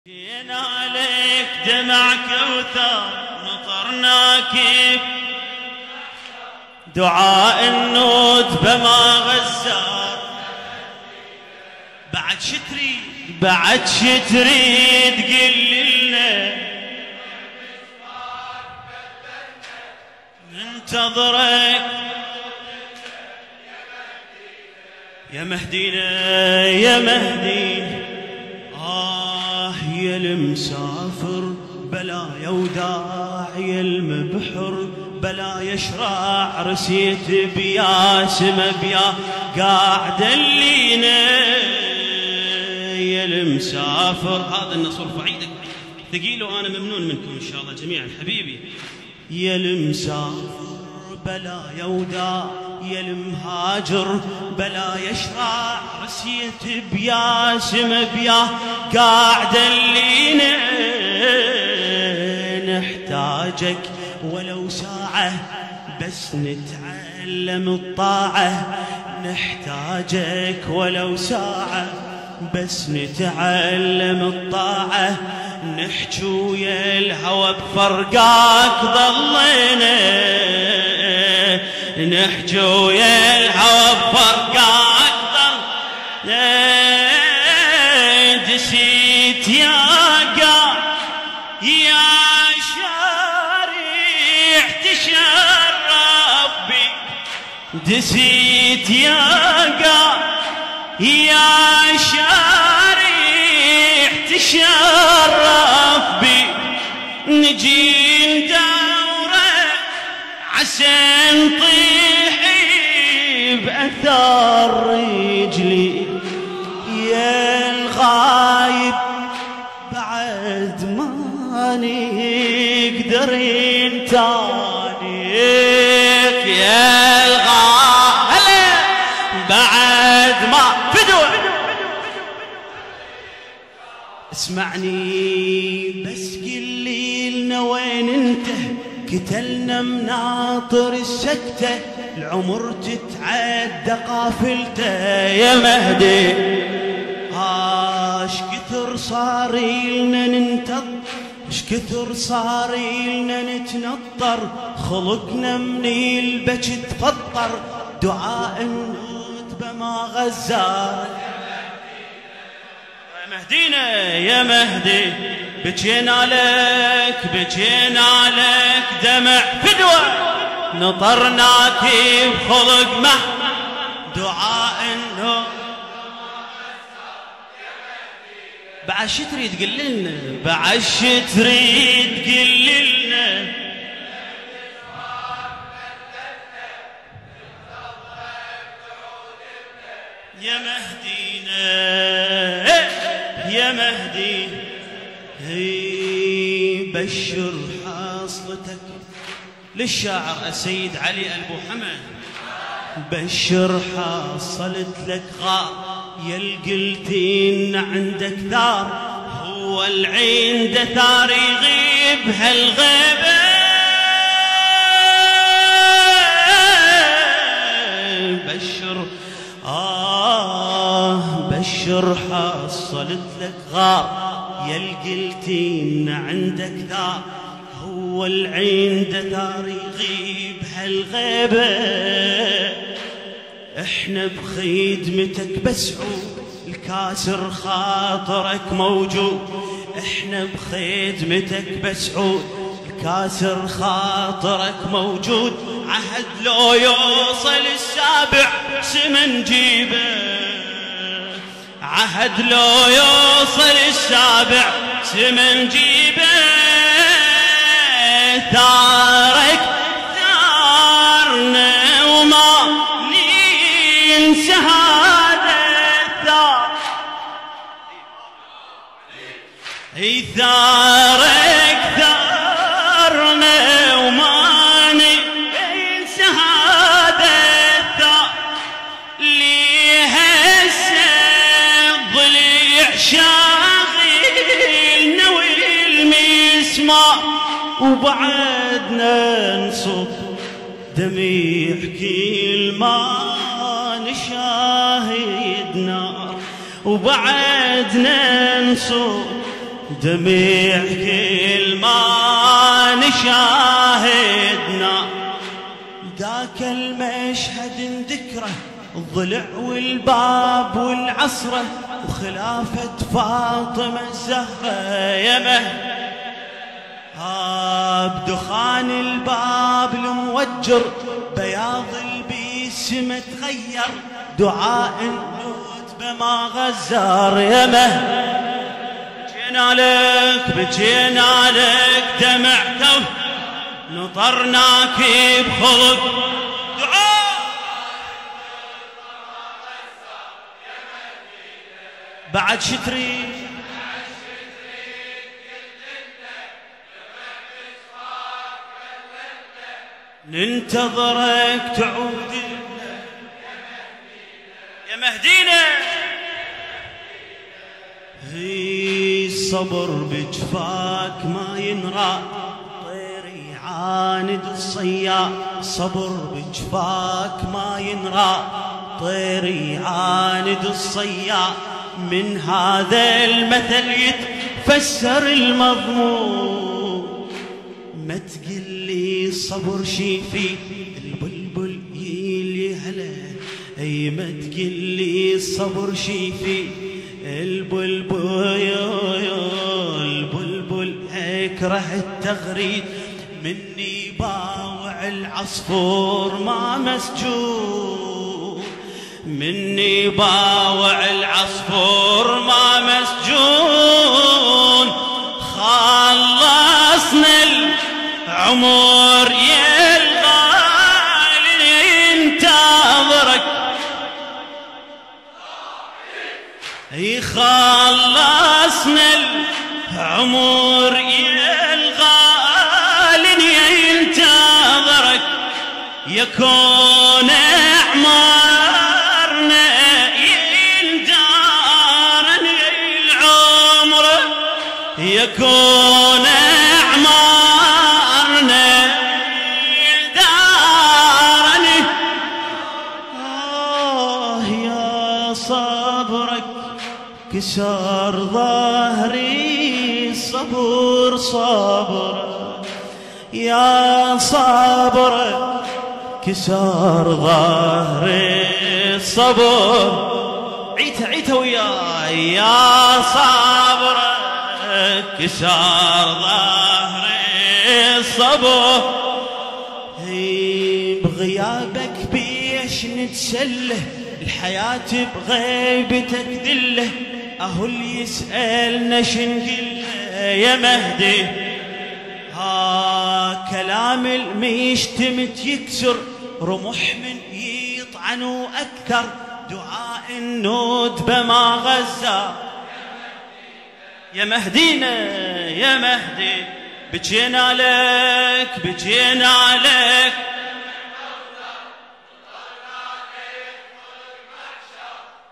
جينا عليك دمع كوثر نطرنا كيف دعاء النود بما غزار. بعد شتريد قل لنا ننتظرك يا مهدينا يا مهدينا. يا المسافر بلا وداعي المبحر بلا يشرع رسيت بيا سما بيا قاعد اللينا. يا المسافر هذا النصر فعيدك ثقيل وانا ممنون منكم ان شاء الله جميعا حبيبي. يا المسافر بلا يوداع يا المهاجر بلا يشرع رسيت بيا سما بيا قاعد اللينا. نحتاجك ولو ساعة بس نتعلم الطاعة. نحتاجك ولو ساعة بس نتعلم الطاعة. نحكي ويا الهوى بفرقاك ضلينا. نحكي ويا الهوى بفرقاك ضلينا. دسيت يا قاع يا شارع تشرف بي. دسيت يا قاع يا شارع تشرف بي. نجي ندوره عسى نطيح بأثار رجلي. يا الغايب بعد ما نقدر نتانيك. يا الغايب بعد ما فدوة اسمعني بس قلي لنا وين انت. قتلنا مناطر السكتة العمر تتعدى قافلته يا مهدي. اش كثر صار لنا ننتظر اش كثر صار لنا نتنطر. خلقنا من البكي تفطر دعاء النوت بما غزار. يا مهدينا يا مهدي بجينا لك دمع فدوة نطرناك بخلق مح دعاء النور. بعد شي تريد تقول لنا بعد شي تريد تقول لنا. يا مهدينا يا مهدي بشر حاصلتك للشاعر السيد علي أبو حمد. بشر حصلت لك غار يا القلتين عندك ثار. هو العين دثار يغيب هالغيبة. بشر حصلت لك غار يا القلتين عندك ثار. هو العين دثار يغيب هالغيبة. احنا بخدمتك بسعود الكاسر خاطرك موجود. احنا بخدمتك بسعود الكاسر خاطرك موجود. عهد لو يوصل السابع سما نجيبه. عهد لو يوصل السابع سما نجيبه. ثارك ثارنا وما ننسى هذا الثار. ثارك ثارنا وما ننسى هذا الثار. ليها ضليع شاغلنا والمسمار. وبعدنا نصب دميع كل ما نشاهد نار. وبعدنا نصب دمع كل ما نشاهدنا ذاك المشهد نذكره الضلع والباب والعصرة وخلافة فاطمة الزهرة يمه بدخان الباب الموجر بياض البيسم تغير دعاء النوتبة ما غزار يمه بجينا لك بجينا لك دمعته نطرناك بخلق دعاء بعد شتري ننتظرك تعود يا مهدينا هي الصبر بجفاك ما ينرى طير يعاند الصيا صبر بجفاك ما ينرى طير يعاند الصيا من هذا المثل يتفسر المضمون ما تقلي صبر شي في البلبل يلي هلا اي ما تقلي صبر شي في البلبل اكره التغريد مني باوع العصفور ما مسجون مني باوع العصفور ما مسجون خلصنا العمر يا الغالي ينتظرك خلصنا العمر يا الغالي ينتظرك يكون اعمارنا يندارن العمر يكون اعمارنا يندارن يا صبرك كسر ظهري صبر صبر يا صبر كسر ظهري صبر عيتها وياي يا صبر كسر ظهري صبر بغيابك بيش نتسله الحياة بغيبتك دله اهو اللي يسألنا شنقله يا مهدي كلام المشتمت يكسر رمح من يطعنوا اكثر دعاء الندبة ما غزة يا مهدينا يا مهدي بجينا لك بجينا لك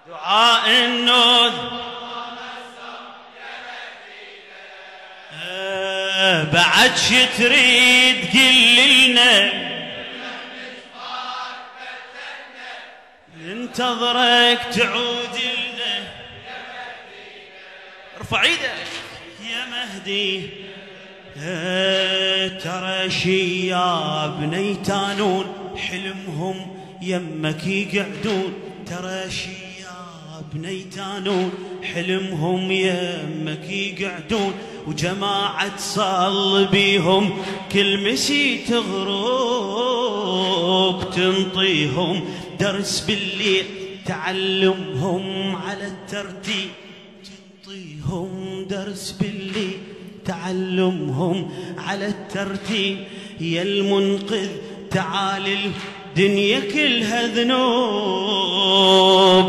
دعاء الندبة بعد شي تريد قل لنا ننتظرك تعود لنا ارفع ايدك يا مهدي ترى شياب نيتانون حلمهم يمك يقعدون ترى شياب نيتانون حلمهم يمك يقعدون وجماعة صل بيهم كل مسي تغرب تنطيهم درس بالليل تعلمهم على الترتيب تنطيهم درس بالليل تعلمهم على الترتيب يا المنقذ تعال الدنيا كلها ذنوب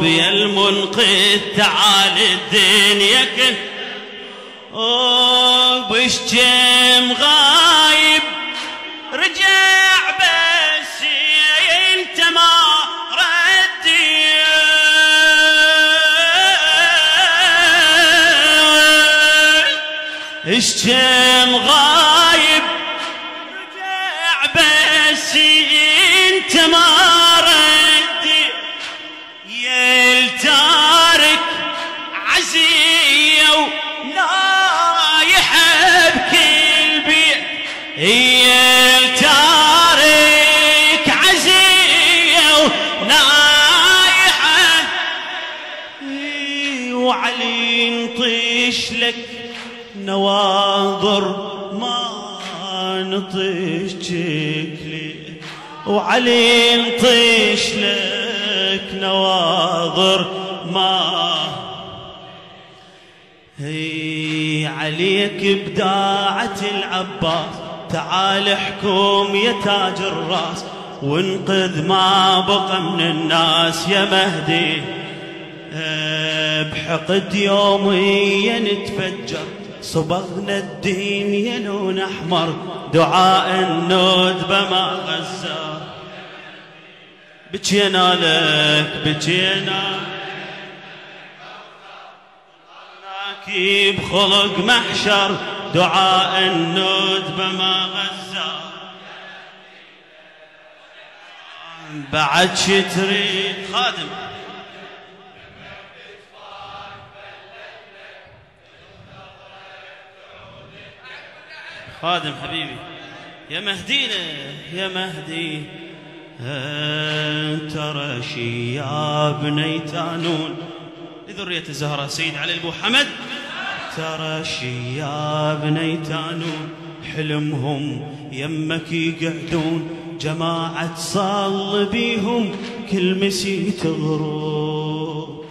يا المنقذ تعال الدنيا كلها بشجم غايب رجع بس انت ما ردي اشجم غايب رجع بس انت ما ردي يا التارك عزية ونار لك نواظر ما نطيش شكلي، وعلي نطيش لك نواظر ما هي عليك بداعة العباس، تعال احكم يا تاج الراس وانقذ ما بقى من الناس يا مهدي. بحقد يوميا نتفجر صبغنا الدين يا لون احمر، دعاء الندبة ما غزا. بجينا لك بجينا لك بخلق محشر، دعاء الندبة ما غزا. بعد شتري خادم خادم حبيبي يا مهدينا يا مهدي. ترى شي يا بني تانون لذرية الزهراء سيد علي البو حمد. ترى شي يا بني تانون حلمهم يمك يقعدون، جماعة صل بيهم كل مسي تغرب،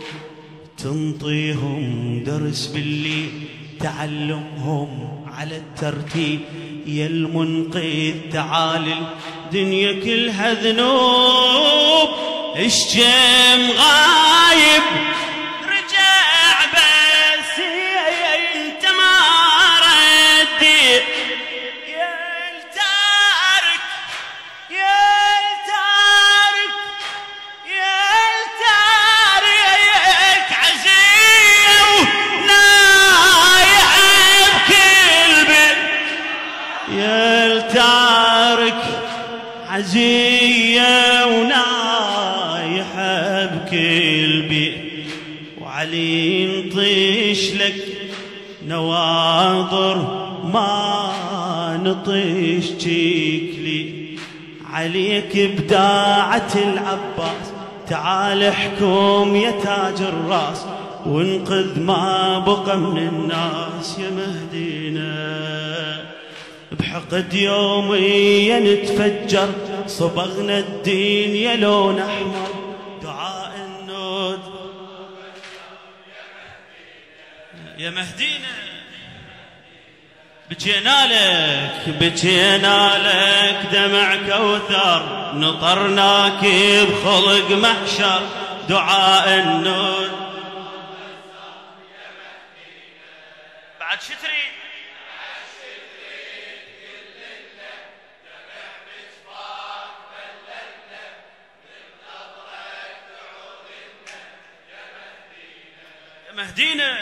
تنطيهم درس بالليل تعلمهم على الترتيب. يا المنقذ تعال الدنيا كلها ذنوب، الشم غايب رجع بس انت ما ردي. يا التارك يا التارك يا التارك عزية ونايح بكل بيت. يا التارك عزية ونايحة بكل بيت، وعلي نطيش لك نواظر ما نطيش جيكلي. عليك بداعة العباس تعال احكم يا تاج الراس وانقذ ما بقى من الناس يا مهدينا. بحقد يوميا نتفجر صبغنا الدين يا لون احمر، دعاء النود يا مهدينا. بجينا لك دمع كوثر، نطرناك بخلق محشر، دعاء النود بعد شتري مهدينا.